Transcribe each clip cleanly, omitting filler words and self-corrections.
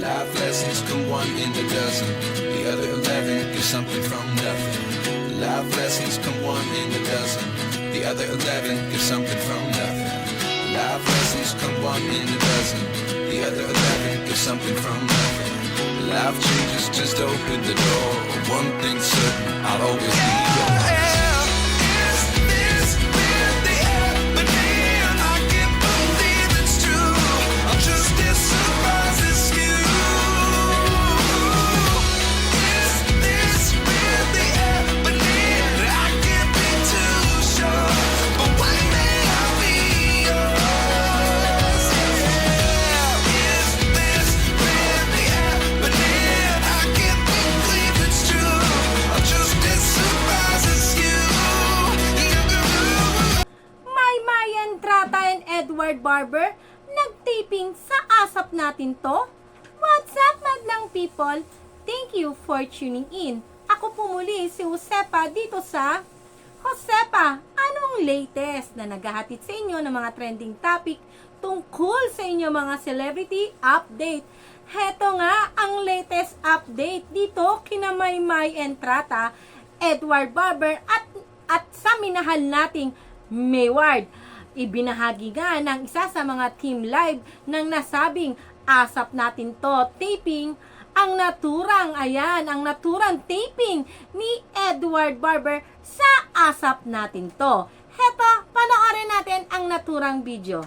Life lessons come one in a dozen. The other 11 get something from nothing. Life lessons come one in a dozen. The other 11 get something from nothing. Life lessons come one in a dozen. The other 11 get something from nothing. Life changes, just open the door. One thing's certain, I'll always be yours. Edward Barber, nagtaping sa asap natin to? What's up, madlang people? Thank you for tuning in. Ako po muli si Josepa dito sa Josepa, anong latest na naghahatid sa inyo ng mga trending topic tungkol sa inyo mga celebrity update. Heto nga ang latest update dito kina Maymay Entrata, Edward Barber at sa minahal nating Mayward. Ibinahagi nga ng isa sa mga team live ng nasabing asap natin to taping ang naturang taping ni Edward Barber sa asap natin to. Heto, panoorin natin ang naturang video.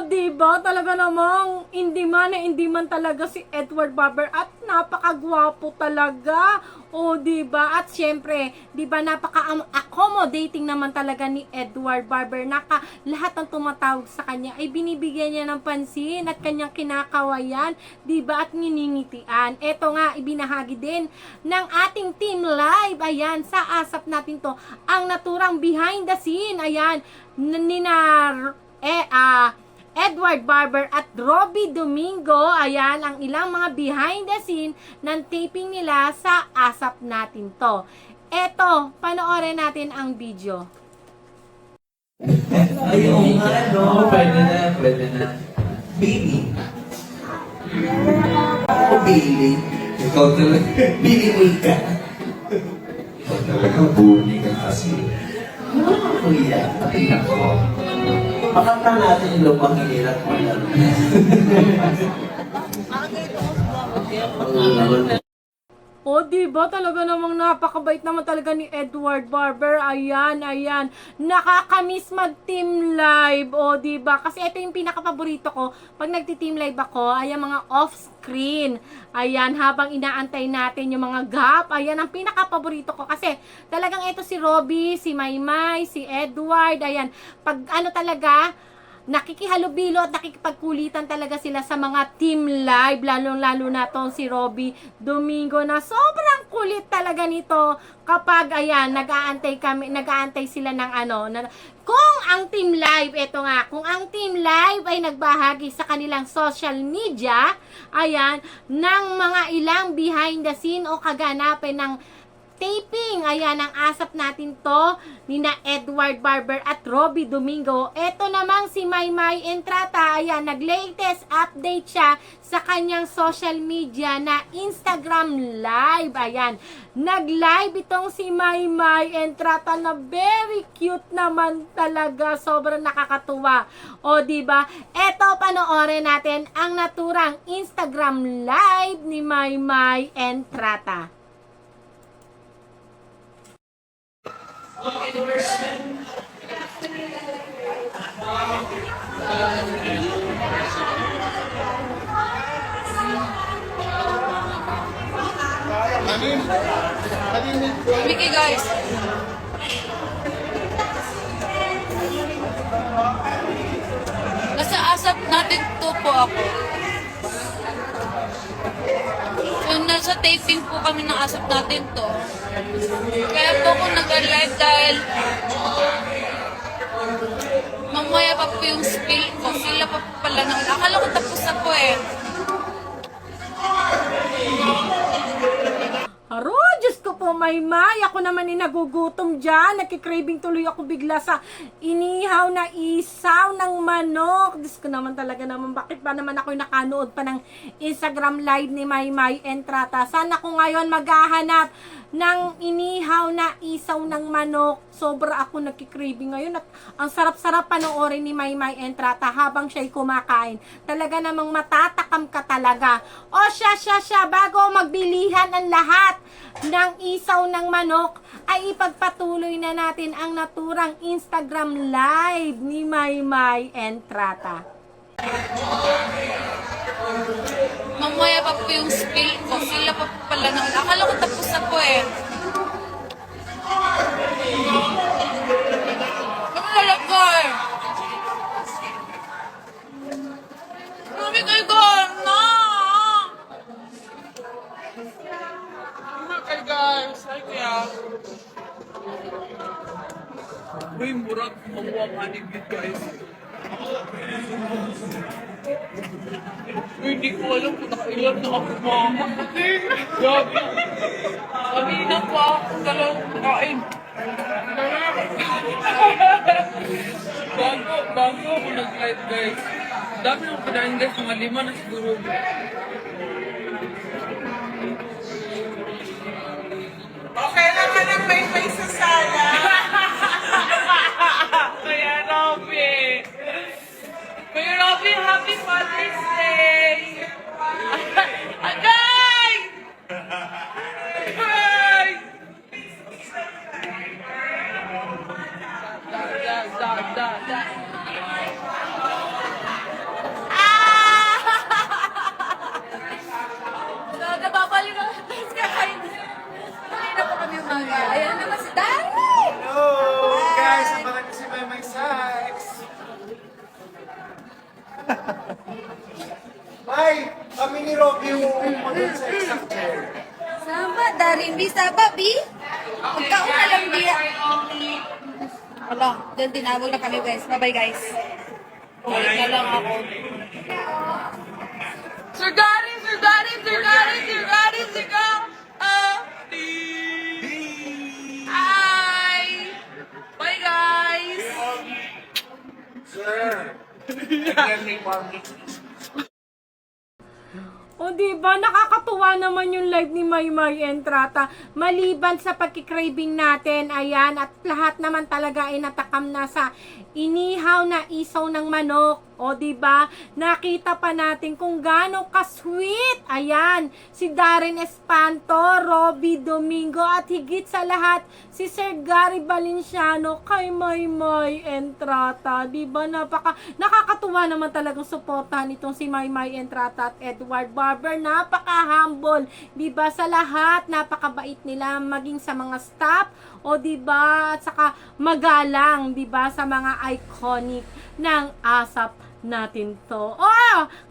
Diba? Talaga namang hindi man talaga si Edward Barber at napakagwapo talaga. O diba? At syempre, diba napaka-accommodating naman talaga ni Edward Barber. Lahat ng tumatawag sa kanya ay binibigyan niya ng pansin at kanyang kinakawayan, diba? At niningitian. Eto nga, ibinahagi din ng ating team live. Ayan, sa asap natin to. Ang naturang behind the scene. Ayan, Edward Barber at Robbie Domingo, ayan ang ilang mga behind the scene ng taping nila sa asap natin to. Eto, panoorin natin ang video. Ayun nga, no? Pwede na. Baby. Ako, Baby. Ikaw talaga. Baby ka. Ikaw talaga, buni ka kasi. Kuya, patingin ko. Pakanta natin yung lupang hinirat mo yan. O, diba? Talaga namang napakabait naman talaga ni Edward Barber. Ayan. Nakakamiss mag-team live. O, diba? Kasi ito yung pinaka-paborito ko. Pag nagti-team live ako, ayan mga off-screen. Ayan, habang inaantay natin yung mga gap. Ayan, ang pinaka-paborito ko. Kasi talagang ito si Robbie, si Maymay, si Edward. Ayan, pag ano talaga, nakikihalubilo at nakikipagkulitan talaga sila sa mga team live, lalo na tong si Robbie Domingo na sobrang kulit talaga nito kapag ayan, nag-aantay sila ng kung ang team live, kung ang team live ay nagbahagi sa kanilang social media, ayan, ng mga ilang behind the scene o kaganapan ng taping, ayan, ang asap natin to nina Edward Barber at Robbie Domingo. Ito namang si Maymay Entrata, ayan, nag-latest update siya sa kanyang social media na Instagram live. Ayan, nag-live itong si Maymay Entrata na very cute naman talaga, sobrang nakakatuwa. O diba? Ito, panoorin natin ang naturang Instagram live ni Maymay Entrata. Mickey guys. Nasa asap natin to po ako. So, nasa taping po kami ng asap natin to. Kaya po ako nag-live dahil mamaya pa po yung spill ko. Sila pa po pala na. Akala ko tapos na po eh. Aro, Diyos ko po, Maymay. Ako naman nagugutom dyan. Nakikraving tuloy ako bigla sa inihaw na isaw ng manok. Diyos ko naman talaga naman. Bakit ba naman ako nakanood pa ng Instagram live ni Maymay Entrata? Sana ko ngayon maghahanap ng inihaw na isaw ng manok. Sobra ako nakikraving ngayon. At ang sarap-sarap panoorin ni Maymay Entrata habang siya'y kumakain. Talaga namang matatakam ka talaga. O siya, bago magbilihan ang lahat ng isaw ng manok, ay ipagpatuloy na natin ang naturang Instagram live ni Maymay Entrata. Mamaya pa po yung spill ko. Sila pa po pala na. Akala ko tapos na po eh. Ano talaga eh? Grabe kayo gana! Hi guys! Hi kuya! Uy, murag mamuha manig yun guys. Uy, hindi ko alam kung nakailan na ako mama. Grabe! Kanina pa ako talagang kain. Bago ako nag-live guys. Dami nang padahin guys, mga 5 na siguro. Okay naman ang may sa sala. Kuya Robby! Kuya Robby, happy Father's Day! Agay! Agay! Da. Nababalik ako. Kakain. Kanina po kami umaga. Ayan naman si Danny! Hello! Guys, abangan niyo si Maymay Sykes. May, kami ni Robby yung umunod sa isang chair. Sama, Darin B. Saba, B. Magkauna lang, B. Wala, doon tinawag na kami, guys. Bye-bye, guys. Ulit na lang ako. Sir Gary! Hi! Bye, guys! Sir! Yan may mami. O diba, nakakatuwa naman yung live ni Maymay Entrata. Maliban sa pagkikraving natin, ayan, at lahat naman talaga ay natakam na sa inihaw na isaw ng manok. O diba, nakita pa natin kung gaano ka-sweet. Ayan, si Darren Espanto, Robby Domingo, at higit sa lahat, si Sir Gary Valenciano kay Maymay Entrata. Diba, nakakatuwa naman talagang suportahan itong si Maymay Entrata at Edward Barber. Napaka-humble. Diba, sa lahat, napakabait nila, maging sa mga staff, o diba, at saka magalang, diba, sa mga iconic ng ASAP natin to.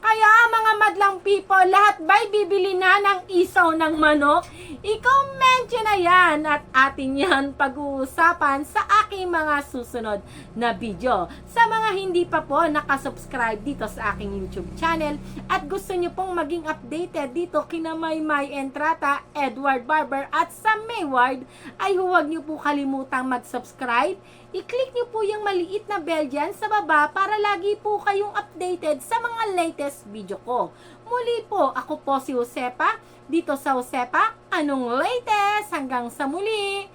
Kaya mga madlang people, lahat ba'y bibili na ng isaw ng manok? I-comment nyo na yan at atin yan pag-uusapan sa aking mga susunod na video. Sa mga hindi pa po nakasubscribe dito sa aking YouTube channel at gusto nyo pong maging updated dito kina Maymay Entrata, Edward Barber at sa Mayward, ay huwag nyo po kalimutang mag-subscribe. I-click nyo po yung maliit na bell dyan sa baba para lagi po kayong updated sa mga latest video ko. Muli po, ako po si Josepa, dito sa Josepa, anong latest? Hanggang sa muli!